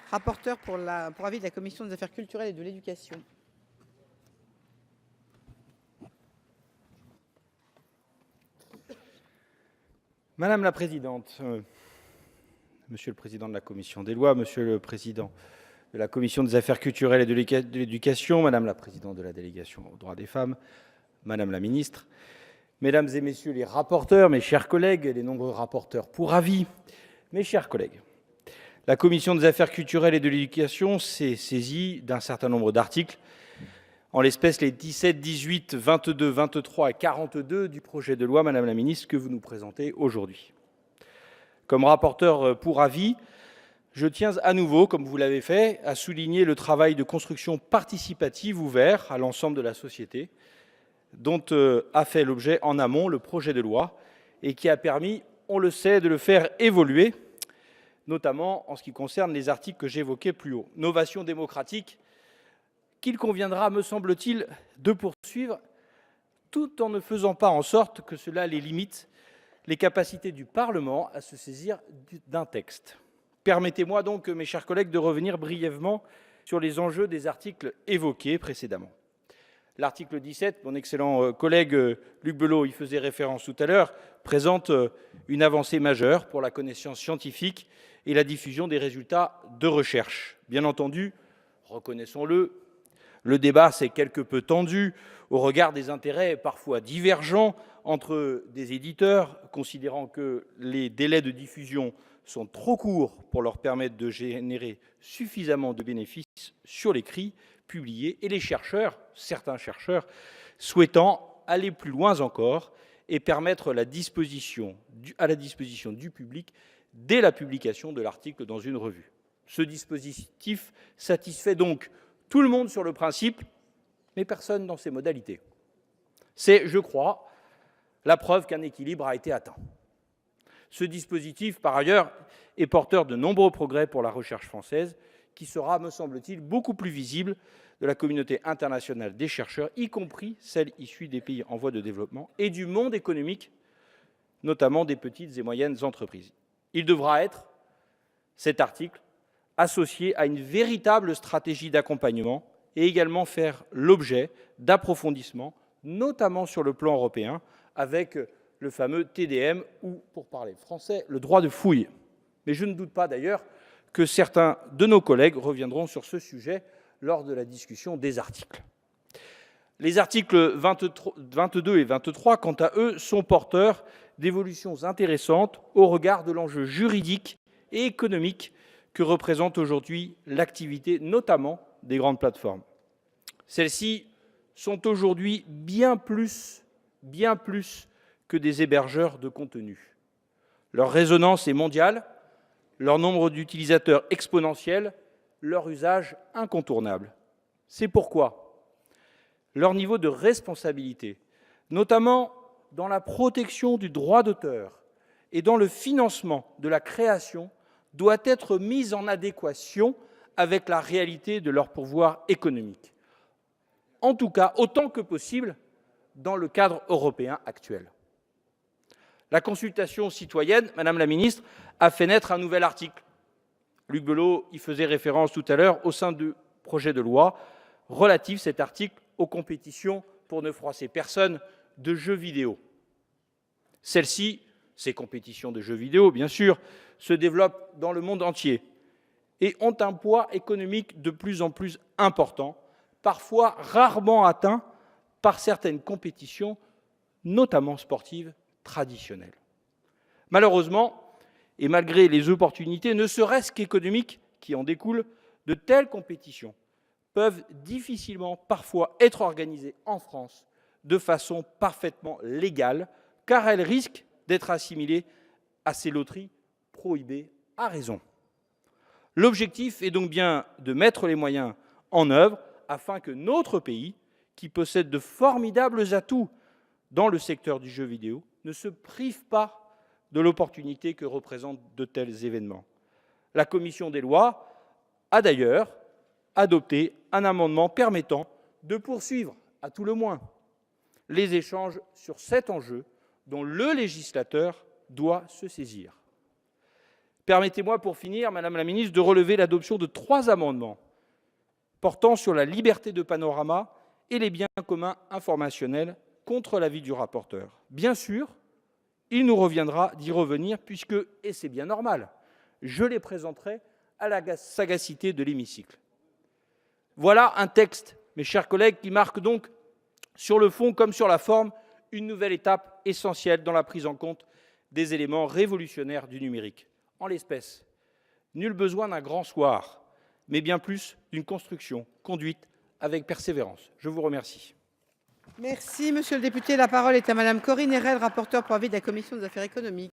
Rapporteur pour avis de la Commission des affaires culturelles et de l'éducation. Madame la présidente, monsieur le président de la commission des lois, monsieur le président de la commission des affaires culturelles et de l'éducation, madame la présidente de la délégation aux droits des femmes, madame la ministre, mesdames et messieurs les rapporteurs, mes chers collègues, et les nombreux rapporteurs pour avis, mes chers collègues. La commission des affaires culturelles et de l'éducation s'est saisie d'un certain nombre d'articles, en l'espèce les 17, 18, 22, 23 et 42 du projet de loi, madame la ministre, que vous nous présentez aujourd'hui. Comme rapporteur pour avis, je tiens à nouveau, comme vous l'avez fait, à souligner le travail de construction participative ouvert à l'ensemble de la société, dont a fait l'objet en amont le projet de loi et qui a permis, on le sait, de le faire évoluer, notamment en ce qui concerne les articles que j'évoquais plus haut. Novation démocratique qu'il conviendra, me semble-t-il, de poursuivre, tout en ne faisant pas en sorte que cela les limite les capacités du Parlement à se saisir d'un texte. Permettez-moi donc, mes chers collègues, de revenir brièvement sur les enjeux des articles évoqués précédemment. L'article 17, mon excellent collègue Luc Belot y faisait référence tout à l'heure, présente une avancée majeure pour la connaissance scientifique et la diffusion des résultats de recherche. Bien entendu, reconnaissons-le, le débat s'est quelque peu tendu au regard des intérêts parfois divergents entre des éditeurs, considérant que les délais de diffusion sont trop courts pour leur permettre de générer suffisamment de bénéfices sur l'écrit publié, et les chercheurs, certains chercheurs, souhaitant aller plus loin encore et permettre à la disposition du public dès la publication de l'article dans une revue. Ce dispositif satisfait donc tout le monde sur le principe, mais personne dans ses modalités. C'est, je crois, la preuve qu'un équilibre a été atteint. Ce dispositif, par ailleurs, est porteur de nombreux progrès pour la recherche française, qui sera, me semble-t-il, beaucoup plus visible de la communauté internationale des chercheurs, y compris celle issue des pays en voie de développement, et du monde économique, notamment des petites et moyennes entreprises. Il devra être, cet article, associé à une véritable stratégie d'accompagnement et également faire l'objet d'approfondissements, notamment sur le plan européen, avec le fameux TDM ou, pour parler français, le droit de fouille. Mais je ne doute pas d'ailleurs que certains de nos collègues reviendront sur ce sujet lors de la discussion des articles. Les articles 22 et 23, quant à eux, sont porteurs d'évolutions intéressantes au regard de l'enjeu juridique et économique que représente aujourd'hui l'activité, notamment des grandes plateformes. Celles-ci sont aujourd'hui bien plus que des hébergeurs de contenu. Leur résonance est mondiale, leur nombre d'utilisateurs exponentiel, leur usage incontournable. C'est pourquoi leur niveau de responsabilité, notamment dans la protection du droit d'auteur et dans le financement de la création, doit être mis en adéquation avec la réalité de leur pouvoir économique. En tout cas, autant que possible, dans le cadre européen actuel. La consultation citoyenne, Madame la Ministre, a fait naître un nouvel article. Luc Belot y faisait référence tout à l'heure au sein du projet de loi relatif, cet article, aux compétitions, pour ne froisser personne, de jeux vidéo. Celles-ci, ces compétitions de jeux vidéo, bien sûr, se développent dans le monde entier et ont un poids économique de plus en plus important, parfois rarement atteint par certaines compétitions, notamment sportives, traditionnelles. Malheureusement, et malgré les opportunités, ne serait-ce qu'économiques qui en découlent, de telles compétitions peuvent difficilement parfois être organisées en France de façon parfaitement légale, car elles risquent d'être assimilées à ces loteries prohibées à raison. L'objectif est donc bien de mettre les moyens en œuvre afin que notre pays, qui possède de formidables atouts dans le secteur du jeu vidéo, ne se prive pas de l'opportunité que représentent de tels événements. La commission des lois a d'ailleurs adopté un amendement permettant de poursuivre, à tout le moins, les échanges sur cet enjeu dont le législateur doit se saisir. Permettez-moi, pour finir, Madame la ministre, de relever l'adoption de 3 amendements portant sur la liberté de panorama et les biens communs informationnels, contre l'avis du rapporteur. Bien sûr, il nous reviendra d'y revenir puisque, et c'est bien normal, je les présenterai à la sagacité de l'hémicycle. Voilà un texte, mes chers collègues, qui marque donc, sur le fond comme sur la forme, une nouvelle étape essentielle dans la prise en compte des éléments révolutionnaires du numérique. En l'espèce, nul besoin d'un grand soir, mais bien plus d'une construction conduite avec persévérance. Je vous remercie. Merci, monsieur le député. La parole est à madame Corinne Erel, rapporteure pour avis de la commission des affaires économiques.